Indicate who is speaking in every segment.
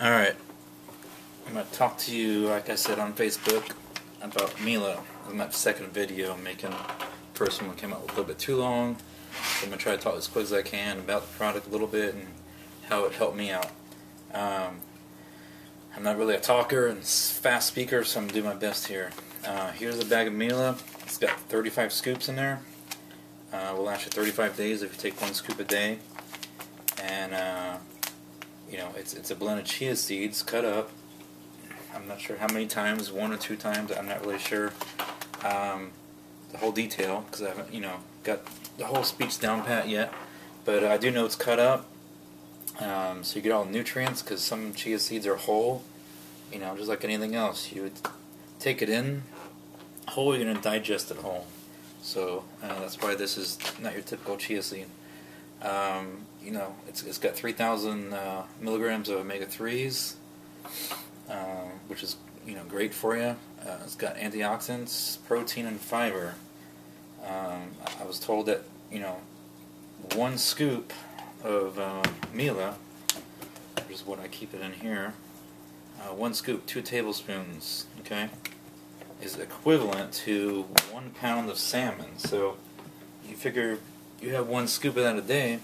Speaker 1: Alright, I'm going to talk to you, like I said, on Facebook about Mila. In my second video, making the first one came out a little bit too long. So I'm going to try to talk as quick as I can about the product a little bit and how it helped me out. I'm not really a talker and fast speaker, so I'm going to do my best here. Here's a bag of Mila. It's got 35 scoops in there. Will last you 35 days if you take one scoop a day. And you know, it's a blend of chia seeds cut up. I'm not sure how many times, 1 or 2 times. I'm not really sure the whole detail because I haven't, got the whole speech down pat yet. But I do know it's cut up, so you get all the nutrients because some chia seeds are whole. Just like anything else, you would take it in whole, you're gonna digest it whole. So that's why this is not your typical chia seed. It's got 3,000 milligrams of omega-3s, which is great for you. It's got antioxidants, protein, and fiber. I was told that 1 scoop of Mila, which is what I keep it in here. 1 scoop, 2 tablespoons. Okay, is equivalent to 1 pound of salmon. So you figure you have 1 scoop of that a day.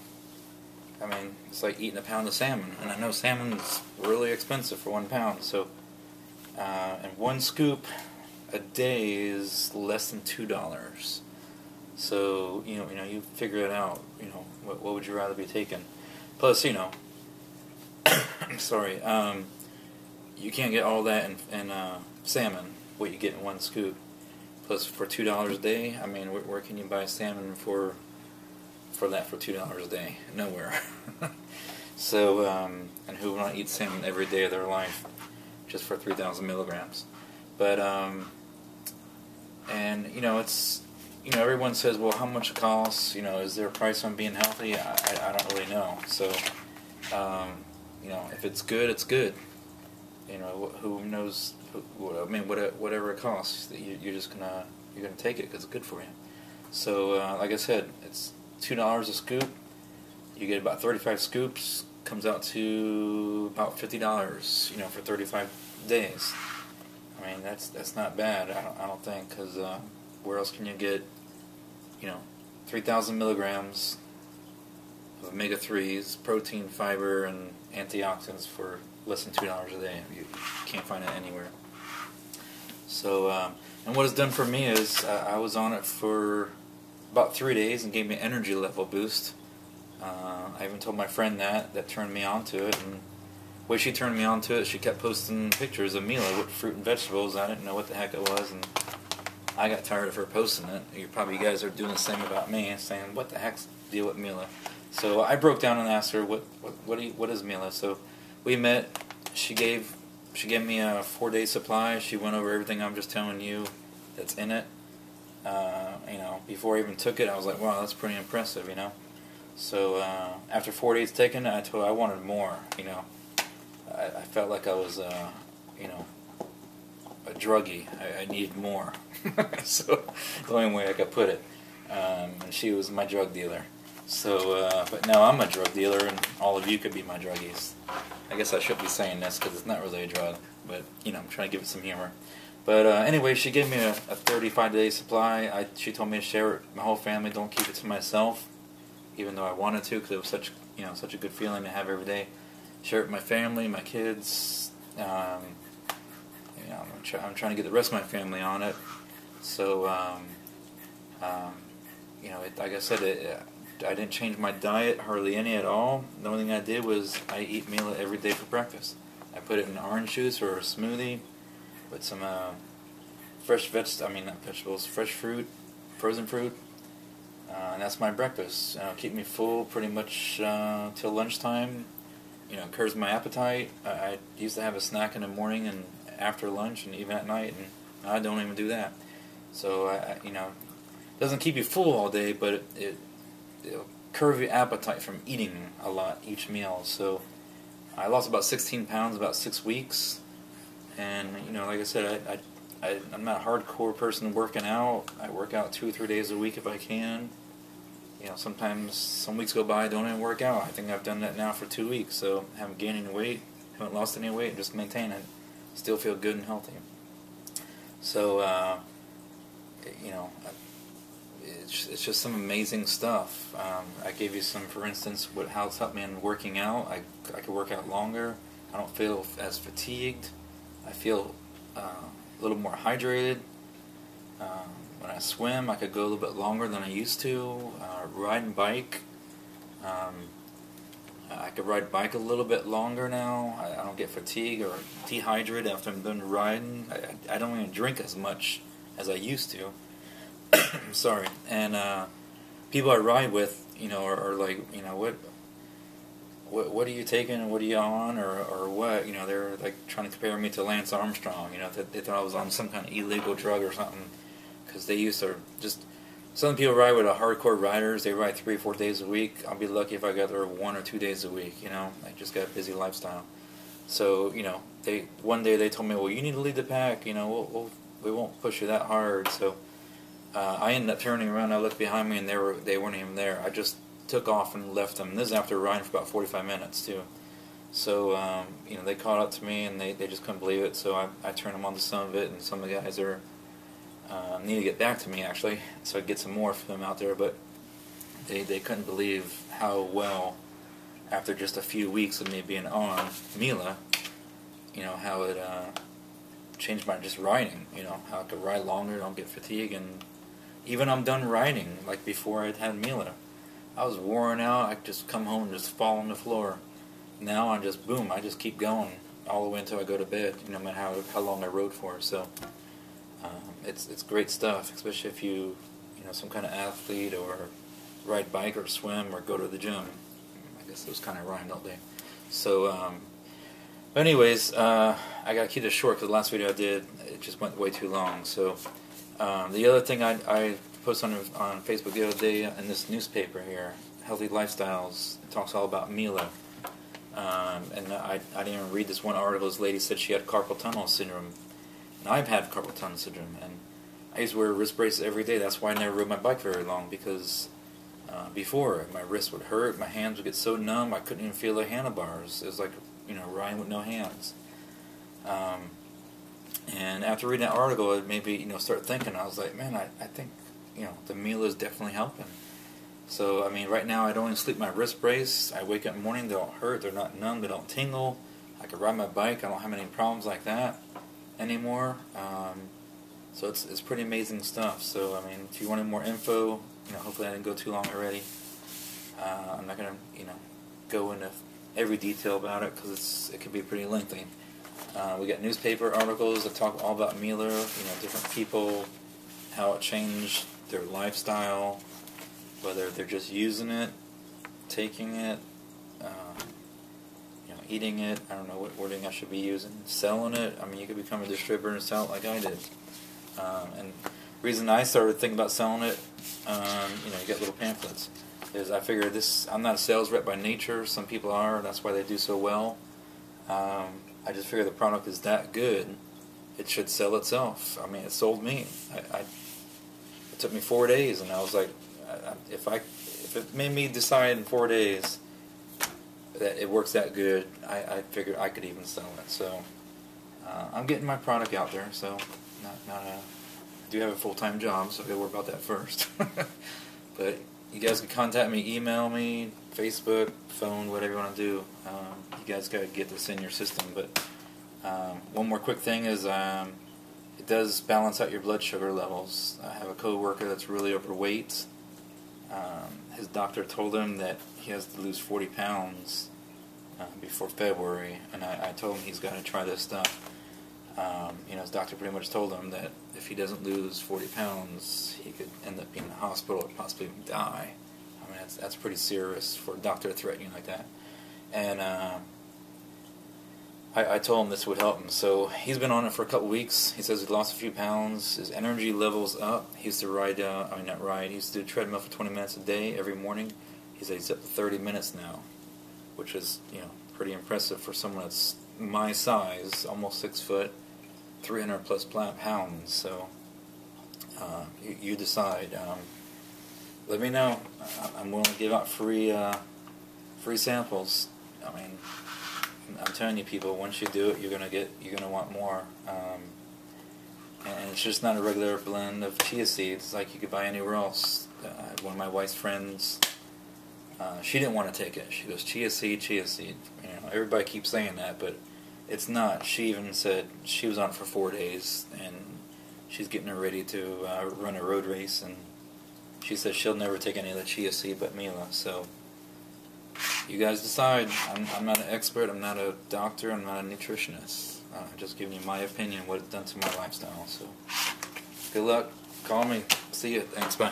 Speaker 1: I mean, it's like eating a pound of salmon, and I know salmon is really expensive for 1 pound. So, and 1 scoop a day is less than $2. So you figure it out. What would you rather be taking? Plus, I'm sorry, you can't get all that in salmon. What you get in 1 scoop. Plus, for $2 a day, I mean, where can you buy salmon for that for $2 a day? Nowhere. So, and who would not eat salmon every day of their life just for 3,000 milligrams? But, and it's, everyone says, well, how much it costs? Is there a price on being healthy? I don't really know. So, if it's good, it's good. Who knows? Whatever it costs, you're gonna take it because it's good for you. So, like I said, it's $2 a scoop. You get about 35 scoops. Comes out to about $50. For 35 days. I mean, that's not bad. I don't think, because where else can you get 3,000 milligrams of omega-3s, protein, fiber, and antioxidants for less than $2 a day? You can't find it anywhere. So, and what it's done for me is I was on it for about 3 days and gave me an energy level boost. I even told my friend that turned me on to it, and the way she turned me on to it, she kept posting pictures of Mila with fruit and vegetables. I didn't know what the heck it was, and I got tired of her posting it. You guys are doing the same about me, saying, what the heck's the deal with Mila? So I broke down and asked her, what is Mila? So we met. She gave me a 4-day supply. She went over everything I'm just telling you that's in it. Before I even took it, I was like, wow, that's pretty impressive, So after 4 days taking it, I told her I wanted more, I felt like I was, a druggie. I needed more. So the only way I could put it. And she was my drug dealer. So, but now I'm a drug dealer, and all of you could be my druggies. I guess I shouldn't be saying this because it's not really a drug, but I'm trying to give it some humor. But anyway, she gave me a 35-day supply. She told me to share it with my whole family. Don't keep it to myself, even though I wanted to, because it was such a good feeling to have every day. Share it with my family, my kids. I'm trying to get the rest of my family on it. So, like I said, I didn't change my diet hardly any at all. The only thing I did was I eat Mila every day for breakfast. I put it in orange juice or a smoothie with some fresh fresh fruit, frozen fruit, and that's my breakfast. Keep me full pretty much till lunchtime. Curbs my appetite. I used to have a snack in the morning and after lunch and even at night, and I don't even do that. So it doesn't keep you full all day, but it'll curb your appetite from eating a lot each meal. So I lost about 16 pounds about 6 weeks, and like I said, I'm not a hardcore person working out. I work out 2 or 3 days a week if I can. Sometimes some weeks go by I don't even work out. I think I've done that now for 2 weeks, so I haven't gained any weight, haven't lost any weight, just maintain it, still feel good and healthy. So, you know, it's just some amazing stuff. I gave you some, for instance, how it's helped me in working out. I could work out longer. I don't feel as fatigued. I feel a little more hydrated. When I swim, I could go a little bit longer than I used to. Ride and bike. I could ride bike a little bit longer now. I don't get fatigued or dehydrated after I'm done riding. I don't even drink as much as I used to. I'm sorry. And people I ride with, you know, are like, you know, what are you taking and what are you on, or what? You know, they're like trying to compare me to Lance Armstrong. You know, they thought I was on some kind of illegal drug or something, because they used to just. Some people ride with hardcore riders. They ride 3 or 4 days a week. I'll be lucky if I got there 1 or 2 days a week. You know, I just got a busy lifestyle. So, you know, one day they told me, well, you need to lead the pack. You know, we won't push you that hard. So I ended up turning around. I looked behind me, and they weren't even there. I just took off and left them. This is after riding for about 45 minutes too. So you know, they caught up to me, and they just couldn't believe it. So I turned them on to some of it, and some of the guys are. Need to get back to me actually, so I get some more for them out there. But they couldn't believe how well, after just a few weeks of me being on Mila, you know, how it changed my just riding. You know, how I could ride longer, don't get fatigued, and even I'm done riding. Like before I'd had Mila, I was worn out. I could just come home and just fall on the floor. Now I just boom, I just keep going all the way until I go to bed. No matter how long I rode for. So. It's great stuff, especially if you know, some kind of athlete, or ride bike or swim or go to the gym. I guess those kind of rhyme, don't they? So, but anyways, I gotta keep this short because the last video I did, it just went way too long. So, the other thing I posted on Facebook the other day in this newspaper here, Healthy Lifestyles, it talks all about Mila. And I didn't even read this one article. This lady said she had carpal tunnel syndrome. And I've had carpal tunnel syndrome, and I used to wear wrist braces every day. That's why I never rode my bike very long, because before, my wrists would hurt, my hands would get so numb, I couldn't even feel the handlebars. It was like, you know, riding with no hands. And after reading that article, it made me, you know, start thinking. I was like, man, I think, you know, the Mila is definitely helping. So, I mean, right now I don't even sleep my wrist brace. I wake up in the morning, they don't hurt, they're not numb, they don't tingle. I can ride my bike, I don't have any problems like that anymore. So it's pretty amazing stuff. So, I mean, if you wanted more info, you know, hopefully I didn't go too long already. I'm not going to, you know, go into every detail about it because it can be pretty lengthy. We got newspaper articles that talk all about Mila, you know, different people, how it changed their lifestyle, whether they're just using it, taking it, you know, eating it. I don't know what wording I should be using. Selling it. I mean, you could become a distributor and sell it like I did. And the reason I started thinking about selling it, you know, you get little pamphlets, is I figured I'm not a sales rep by nature. Some people are. That's why they do so well. I just figured the product is that good, it should sell itself. I mean, it sold me. It took me 4 days, and I was like, if it made me decide in 4 days that it works that good, I figured I could even sell it. So I'm getting my product out there. So I do have a full-time job, so I gotta worry about that first. But you guys can contact me, email me, Facebook, phone, whatever you want to do. You guys gotta get this in your system. But one more quick thing is it does balance out your blood sugar levels. I have a coworker that's really overweight. His doctor told him that he has to lose 40 pounds before February, and I told him he's got to try this stuff. You know, his doctor pretty much told him that if he doesn't lose 40 pounds, he could end up being in the hospital or possibly even die. I mean, that's pretty serious for a doctor to threaten you like that. And I told him this would help him. So he's been on it for a couple weeks. He says he lost a few pounds. His energy level's up. He used to ride, he used to do treadmill for 20 minutes a day every morning. He said he's up to 30 minutes now, which is, you know, pretty impressive for someone that's my size, almost 6 foot, 300 plus pounds. So you decide. Let me know. I'm willing to give out free samples. I mean, I'm telling you people, once you do it, you're gonna want more. And it's just not a regular blend of chia seeds like you could buy anywhere else. One of my wife's friends, she didn't want to take it. She goes, chia seed, chia seed. You know, everybody keeps saying that, but it's not. She even said she was on it for 4 days, and she's getting her ready to run a road race, and she says she'll never take any of the chia seed but Mila. So you guys decide. I'm not an expert. I'm not a doctor. I'm not a nutritionist. I'm just giving you my opinion, what it's done to my lifestyle. So good luck. Call me. See you. Thanks. Bye.